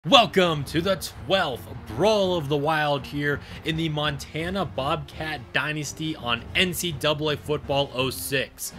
Welcome to the 12th Brawl of the Wild here in the Montana Bobcat Dynasty on NCAA Football 06.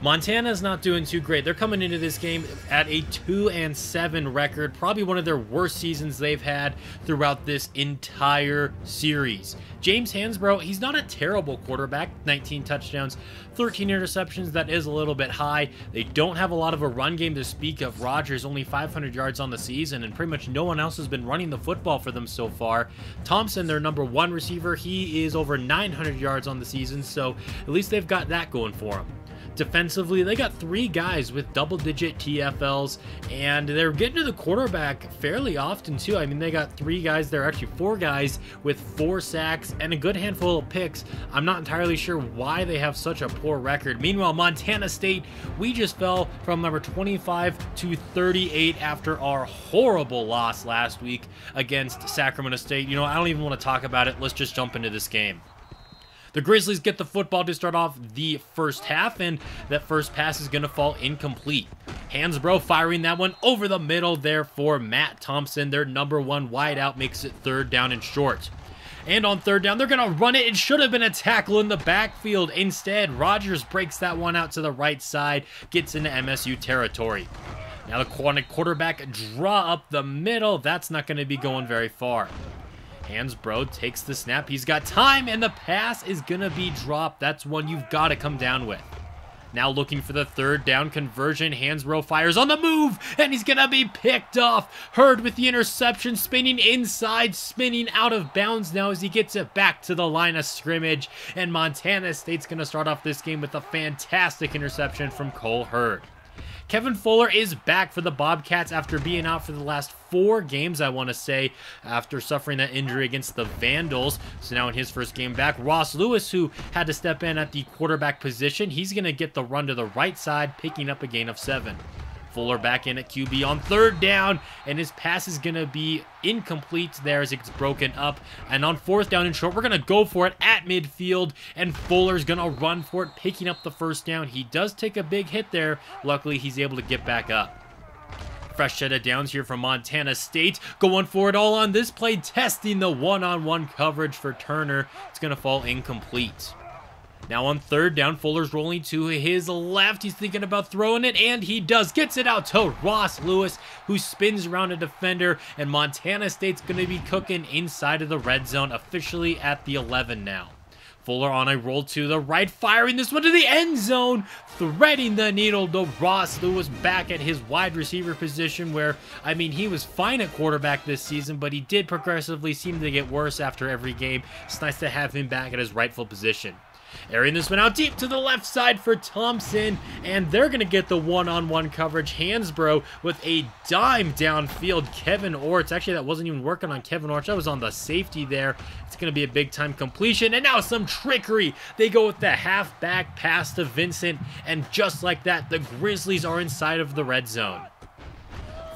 Montana's not doing too great. They're coming into this game at a 2-7 record, probably one of their worst seasons they've had throughout this entire series. James Hansbrough, he's not a terrible quarterback, 19 touchdowns, 13 interceptions. That is a little bit high. They don't have a lot of a run game to speak of. Rogers only 500 yards on the season, and pretty much no one else has been running the football for them so far. Thompson, their number one receiver, he is over 900 yards on the season, so at least they've got that going for them. Defensively, they got three guys with double-digit TFLs, and they're getting to the quarterback fairly often, too. I mean, they got three guys, they're actually four guys with 4 sacks and a good handful of picks. I'm not entirely sure why they have such a poor record. Meanwhile, Montana State, we just fell from number 25 to 38 after our horrible loss last week against Sacramento State. You know, I don't even want to talk about it. Let's just jump into this game. The Grizzlies get the football to start off the first half, and that first pass is going to fall incomplete. Hansbrough firing that one over the middle there for Matt Thompson. Their number one wideout makes it 3rd down and short. And on 3rd down, they're going to run it. It should have been a tackle in the backfield. Instead, Rogers breaks that one out to the right side, gets into MSU territory. Now the quarterback draw up the middle. That's not going to be going very far. Hansbrough takes the snap. He's got time, and the pass is going to be dropped. That's one you've got to come down with. Now looking for the 3rd down conversion. Hansbrough fires on the move, and he's going to be picked off. Hurd with the interception, spinning inside, spinning out of bounds now as he gets it back to the line of scrimmage. And Montana State's going to start off this game with a fantastic interception from Cole Hurd. Kevin Fuller is back for the Bobcats after being out for the last 4 games, I want to say, after suffering that injury against the Vandals. So now in his first game back, Ross Lewis, who had to step in at the quarterback position, he's going to get the run to the right side, picking up a gain of 7. Fuller back in at QB on 3rd down, and his pass is going to be incomplete there as it gets broken up. And on 4th down and short, we're going to go for it at midfield, and Fuller's going to run for it, picking up the 1st down. He does take a big hit there. Luckily, he's able to get back up. Fresh set of downs here from Montana State. Going for it all on this play, testing the one-on-one coverage for Turner. It's going to fall incomplete. Now on 3rd down, Fuller's rolling to his left. He's thinking about throwing it, and he does. Gets it out to Ross Lewis, who spins around a defender, and Montana State's going to be cooking inside of the red zone, officially at the 11 now. Fuller on a roll to the right, firing this one to the end zone, threading the needle to Ross Lewis back at his wide receiver position where, I mean, he was fine at quarterback this season, but he did progressively seem to get worse after every game. It's nice to have him back at his rightful position. Airing this one out deep to the left side for Thompson, and they're going to get the one-on-one coverage. Hansbrough with a dime downfield. Kevin Orts, actually that wasn't even working on Kevin Orts, that was on the safety there. It's going to be a big-time completion, and now some trickery. They go with the halfback pass to Vincent, and just like that, the Grizzlies are inside of the red zone.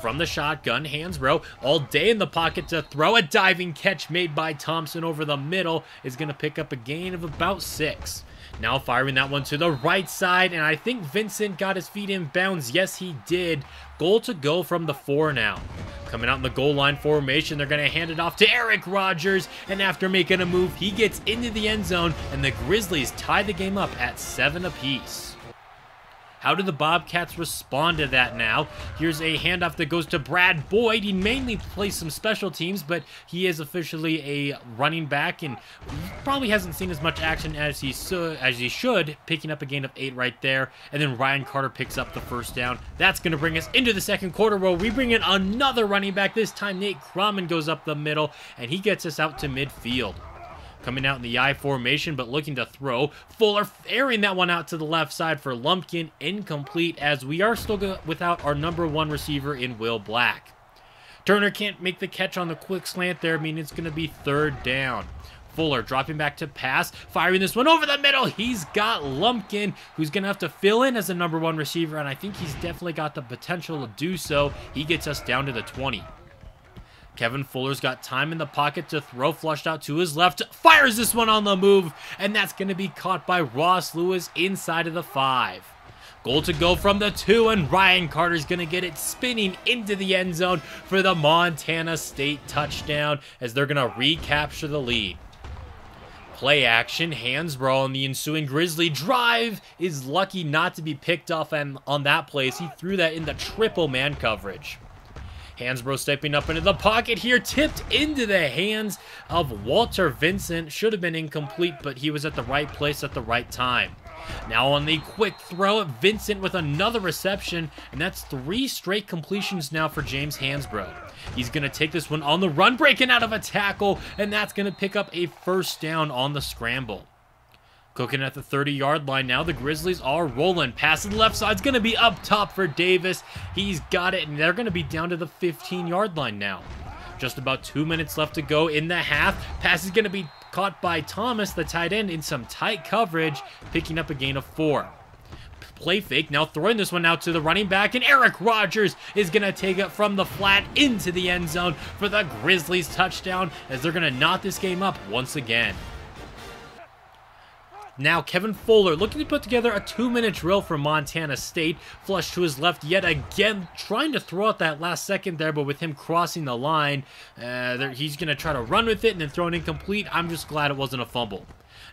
From the shotgun, Hansbrough all day in the pocket to throw. A diving catch made by Thompson over the middle is going to pick up a gain of about 6. Now firing that one to the right side, and I think Vincent got his feet in bounds. Yes, he did. Goal to go from the 4 now. Coming out in the goal line formation, they're going to hand it off to Eric Rogers, and after making a move, he gets into the end zone, and the Grizzlies tie the game up at 7 apiece. How do the Bobcats respond to that now? Here's a handoff that goes to Brad Boyd. He mainly plays some special teams, but he is officially a running back and probably hasn't seen as much action as he should, picking up a gain of 8 right there. And then Ryan Carter picks up the 1st down. That's going to bring us into the 2nd quarter where we bring in another running back. This time Nate Crumman goes up the middle, and he gets us out to midfield. Coming out in the I formation, but looking to throw. Fuller airing that one out to the left side for Lumpkin. Incomplete, as we are still without our number 1 receiver in Will Black. Turner can't make the catch on the quick slant there, meaning it's going to be 3rd down. Fuller dropping back to pass, firing this one over the middle. He's got Lumpkin, who's going to have to fill in as a number 1 receiver, and I think he's definitely got the potential to do so. He gets us down to the 20. Kevin Fuller's got time in the pocket to throw, flushed out to his left, fires this one on the move, and that's going to be caught by Ross Lewis inside of the 5. Goal to go from the 2, and Ryan Carter's going to get it spinning into the end zone for the Montana State touchdown as they're going to recapture the lead. Play action, Hansbrough on the ensuing Grizzly drive is lucky not to be picked off on that play as he threw that in the triple man coverage. Hansbrough stepping up into the pocket here, tipped into the hands of Walter Vincent. Should have been incomplete, but he was at the right place at the right time. Now on the quick throw, Vincent with another reception, and that's 3 straight completions now for James Hansbrough. He's going to take this one on the run, breaking out of a tackle, and that's going to pick up a first down on the scramble. Cooking at the 30-yard line now, the Grizzlies are rolling. Pass to the left side, it's going to be up top for Davis. He's got it, and they're going to be down to the 15-yard line now. Just about 2 minutes left to go in the half. Pass is going to be caught by Thomas, the tight end, in some tight coverage, picking up a gain of 4. Play fake, now throwing this one out to the running back, and Eric Rogers is going to take it from the flat into the end zone for the Grizzlies touchdown as they're going to knot this game up once again. Now Kevin Fuller looking to put together a 2-minute drill for Montana State. Flush to his left yet again, trying to throw out that last second there, but with him crossing the line, he's going to try to run with it and then throw it incomplete. I'm just glad it wasn't a fumble.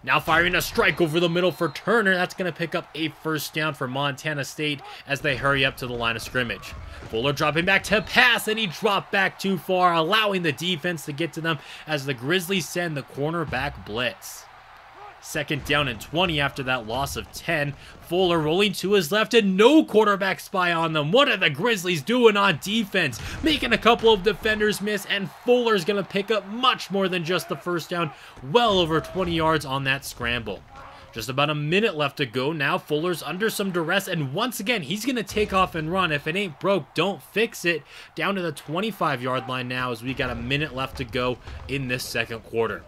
Now firing a strike over the middle for Turner. That's going to pick up a first down for Montana State as they hurry up to the line of scrimmage. Fuller dropping back to pass, and he dropped back too far, allowing the defense to get to them as the Grizzlies send the cornerback blitz. Second down and 20 after that loss of 10. Fuller rolling to his left and no quarterback spy on them. What are the Grizzlies doing on defense? Making a couple of defenders miss, and Fuller's going to pick up much more than just the first down. Well over 20 yards on that scramble. Just about a minute left to go now. Fuller's under some duress, and once again, he's going to take off and run. If it ain't broke, don't fix it. Down to the 25-yard line now as we got a minute left to go in this second quarter.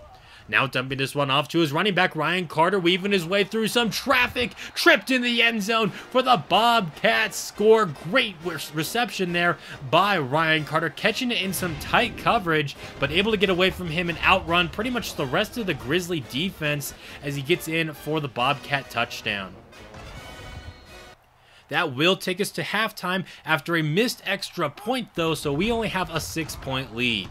Now dumping this one off to his running back, Ryan Carter, weaving his way through some traffic, tripped in the end zone for the Bobcats. Score. Great reception there by Ryan Carter, catching it in some tight coverage, but able to get away from him and outrun pretty much the rest of the Grizzly defense as he gets in for the Bobcat touchdown. That will take us to halftime after a missed extra point, though, so we only have a 6-point lead.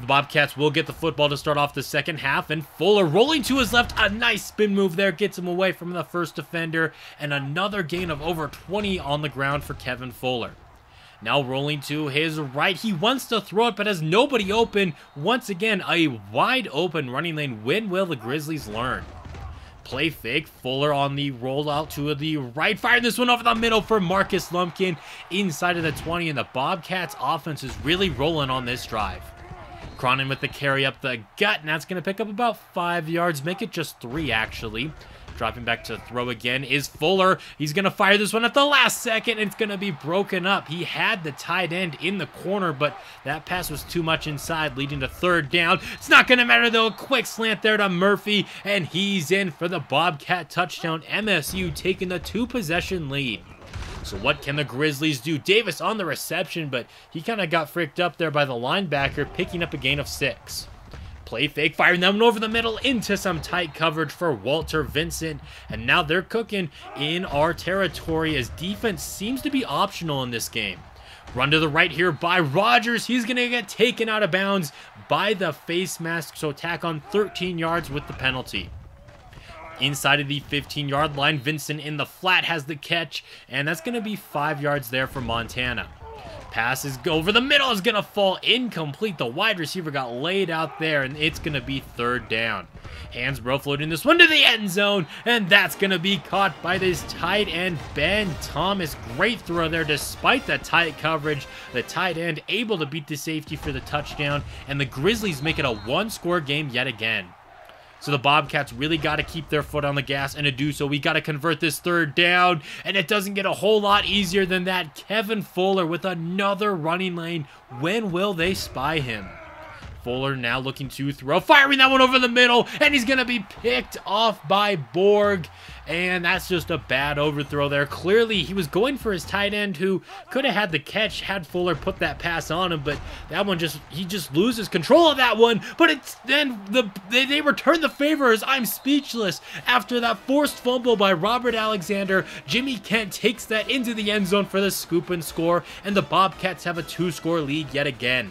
The Bobcats will get the football to start off the second half, and Fuller rolling to his left. A nice spin move there gets him away from the first defender, and another gain of over 20 on the ground for Kevin Fuller. Now rolling to his right. He wants to throw it, but has nobody open. Once again, a wide open running lane. When will the Grizzlies learn? Play fake. Fuller on the rollout to the right. Firing this one over the middle for Marcus Lumpkin inside of the 20, and the Bobcats offense is really rolling on this drive. Cronin with the carry up the gut, and that's going to pick up about 5 yards, make it just 3 actually. Dropping back to throw again is Fuller. He's going to fire this one at the last second, and it's going to be broken up. He had the tight end in the corner, but that pass was too much inside, leading to third down. It's not going to matter though. A quick slant there to Murphy, and he's in for the Bobcat touchdown. MSU taking the 2-possession lead. So what can the Grizzlies do? Davis on the reception, but he kind of got fricked up there by the linebacker, picking up a gain of 6. Play fake, firing them over the middle into some tight coverage for Walter Vincent. And now they're cooking in our territory as defense seems to be optional in this game. Run to the right here by Rogers. He's going to get taken out of bounds by the face mask, so tack on 13 yards with the penalty. Inside of the 15-yard line, Vincent in the flat has the catch, and that's going to be 5 yards there for Montana. Passes over the middle is going to fall incomplete. The wide receiver got laid out there, and it's going to be third down. Hansbrough floating this one to the end zone, and that's going to be caught by this tight end, Ben Thomas. Great throw there despite the tight coverage. The tight end able to beat the safety for the touchdown, and the Grizzlies make it a 1-score game yet again. So the Bobcats really got to keep their foot on the gas, and to do so, we got to convert this third down, and it doesn't get a whole lot easier than that. Kevin Fuller with another running lane. When will they spy him? Fuller now looking to throw, firing that one over the middle, and he's going to be picked off by Borg. And that's just a bad overthrow there. Clearly, he was going for his tight end, who could have had the catch had Fuller put that pass on him, but that one he just loses control of that one. But it's then they return the favor as I'm speechless. After that forced fumble by Robert Alexander, Jimmy Kent takes that into the end zone for the scoop and score, and the Bobcats have a 2-score lead yet again.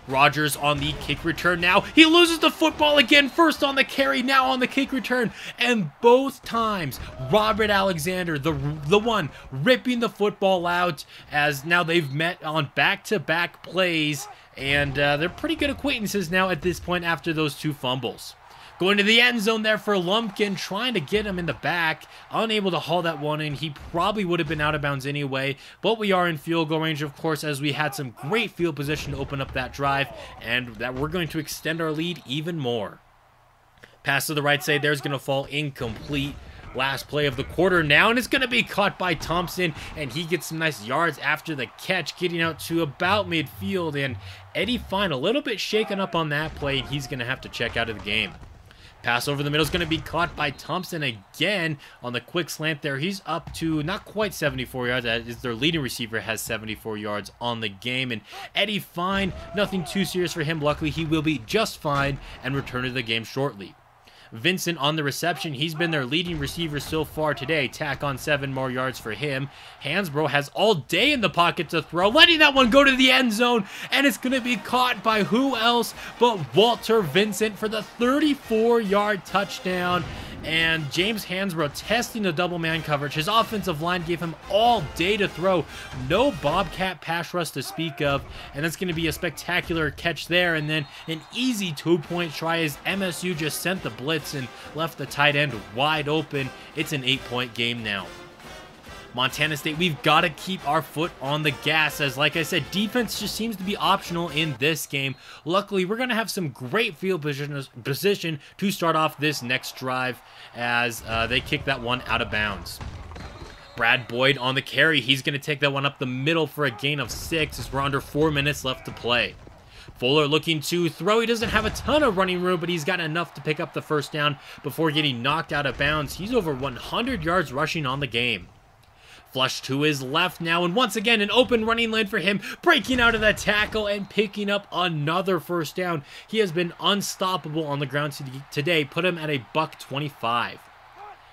Rogers on the kick return now. He loses the football again, first on the carry, now on the kick return. And both times, Robert Alexander, the one ripping the football out, as now they've met on back-to-back plays. And they're pretty good acquaintances now at this point after those 2 fumbles. Going to the end zone there for Lumpkin, trying to get him in the back. Unable to haul that one in. He probably would have been out of bounds anyway. But we are in field goal range, of course, as we had some great field position to open up that drive. And that we're going to extend our lead even more. Pass to the right side there is going to fall incomplete. Last play of the quarter now, and it's going to be caught by Thompson, and he gets some nice yards after the catch, getting out to about midfield. And Eddie Fine a little bit shaken up on that play, and he's going to have to check out of the game. Pass over the middle is going to be caught by Thompson again on the quick slant there. He's up to not quite 74 yards. That is, their leading receiver has 74 yards on the game. And Eddie Fine, nothing too serious for him. Luckily, he will be just fine and return to the game shortly. Vincent on the reception. He's been their leading receiver so far today. Tack on 7 more yards for him. Hansbrough has all day in the pocket to throw, letting that one go to the end zone, and it's going to be caught by who else but Walter Vincent for the 34-yard touchdown. And James Hansbrough testing the double man coverage. His offensive line gave him all day to throw. No Bobcat pass rush to speak of. And that's going to be a spectacular catch there. And then an easy 2-point try as MSU just sent the blitz and left the tight end wide open. It's an 8-point game now. Montana State, we've got to keep our foot on the gas, as like I said, defense just seems to be optional in this game. Luckily, we're going to have some great field position to start off this next drive as they kick that one out of bounds. Brad Boyd on the carry. He's going to take that one up the middle for a gain of 6 as we're under 4 minutes left to play. Fuller looking to throw. He doesn't have a ton of running room, but he's got enough to pick up the first down before getting knocked out of bounds. He's over 100 yards rushing on the game. Flush to his left now, and once again, an open running lane for him, breaking out of that tackle and picking up another first down. He has been unstoppable on the ground today, put him at a $125.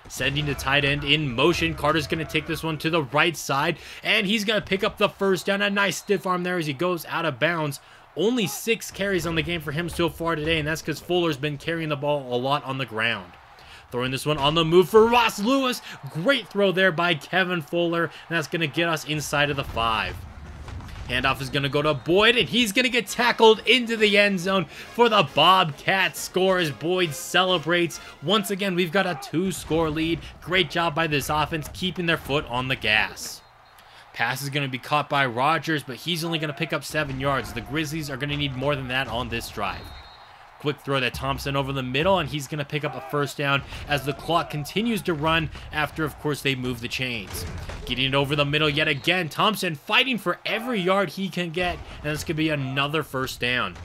Sending the tight end in motion. Carter's going to take this one to the right side, and he's going to pick up the first down. A nice stiff arm there as he goes out of bounds. Only 6 carries on the game for him so far today, and that's because Fuller's been carrying the ball a lot on the ground. Throwing this one on the move for Ross Lewis. Great throw there by Kevin Fuller, and that's going to get us inside of the 5. Handoff is going to go to Boyd, and he's going to get tackled into the end zone for the Bobcats. Score as Boyd celebrates. Once again, we've got a 2-score lead. Great job by this offense, keeping their foot on the gas. Pass is going to be caught by Rogers, but he's only going to pick up 7 yards. The Grizzlies are going to need more than that on this drive. Quick throw to Thompson over the middle, and he's going to pick up a first down as the clock continues to run after, of course, they move the chains. Getting it over the middle yet again. Thompson fighting for every yard he can get, and this could be another first down.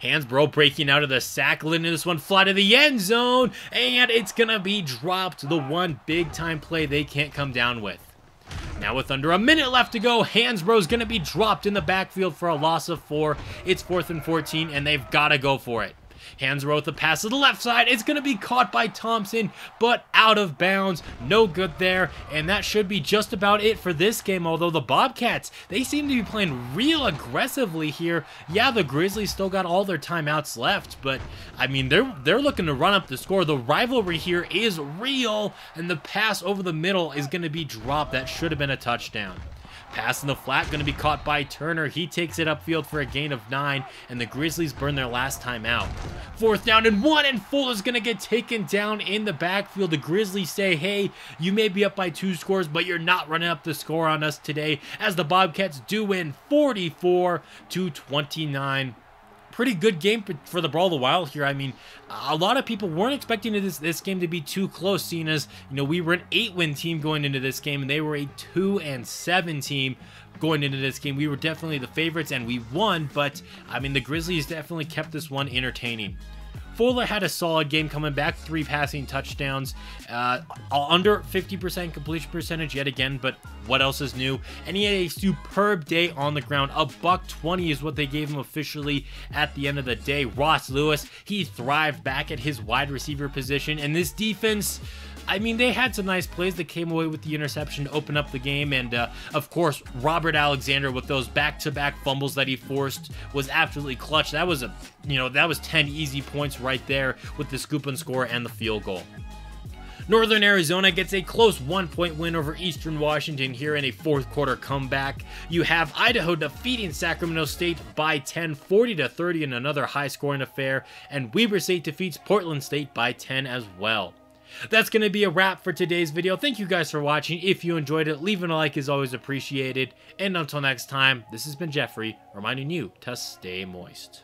Hansbrough breaking out of the sack, letting this one fly to the end zone, and it's going to be dropped. The one big-time play they can't come down with. Now with under a minute left to go, Hansbrough's going to be dropped in the backfield for a loss of 4. It's 4th and 14, and they've got to go for it. Hansbrough with the pass to the left side. It's going to be caught by Thompson, but out of bounds. No good there, and that should be just about it for this game, although the Bobcats, they seem to be playing real aggressively here. Yeah, the Grizzlies still got all their timeouts left, but, I mean, they're looking to run up the score. The rivalry here is real, and the pass over the middle is going to be dropped. That should have been a touchdown. Pass in the flat, going to be caught by Turner. He takes it upfield for a gain of 9, and the Grizzlies burn their last time out. 4th down and 1, and Fuller's going to get taken down in the backfield. The Grizzlies say, hey, you may be up by 2 scores, but you're not running up the score on us today, as the Bobcats do win 44-29. Pretty good game for the Brawl of the Wild here. I mean, a lot of people weren't expecting this game to be too close, seeing as, you know, we were an 8-win team going into this game, and they were a 2-7 team. going into this game. We were definitely the favorites and we won, but I mean, the Grizzlies definitely kept this one entertaining. Fuller had a solid game coming back, 3 passing touchdowns, under 50% completion percentage yet again, but what else is new? And he had a superb day on the ground. $120 is what they gave him officially at the end of the day. Ross Lewis, he thrived back at his wide receiver position, and this defense, I mean, they had some nice plays that came away with the interception to open up the game, and of course, Robert Alexander with those back-to-back fumbles that he forced was absolutely clutch. That was that was 10 easy points right there with the scoop and score and the field goal. Northern Arizona gets a close 1-point win over Eastern Washington here in a fourth quarter comeback. You have Idaho defeating Sacramento State by 10, 40-30 in another high-scoring affair, and Weber State defeats Portland State by 10 as well. That's going to be a wrap for today's video. Thank you guys for watching. If you enjoyed it, leaving a like is always appreciated. And until next time, this has been Jeffrey, reminding you to stay moist.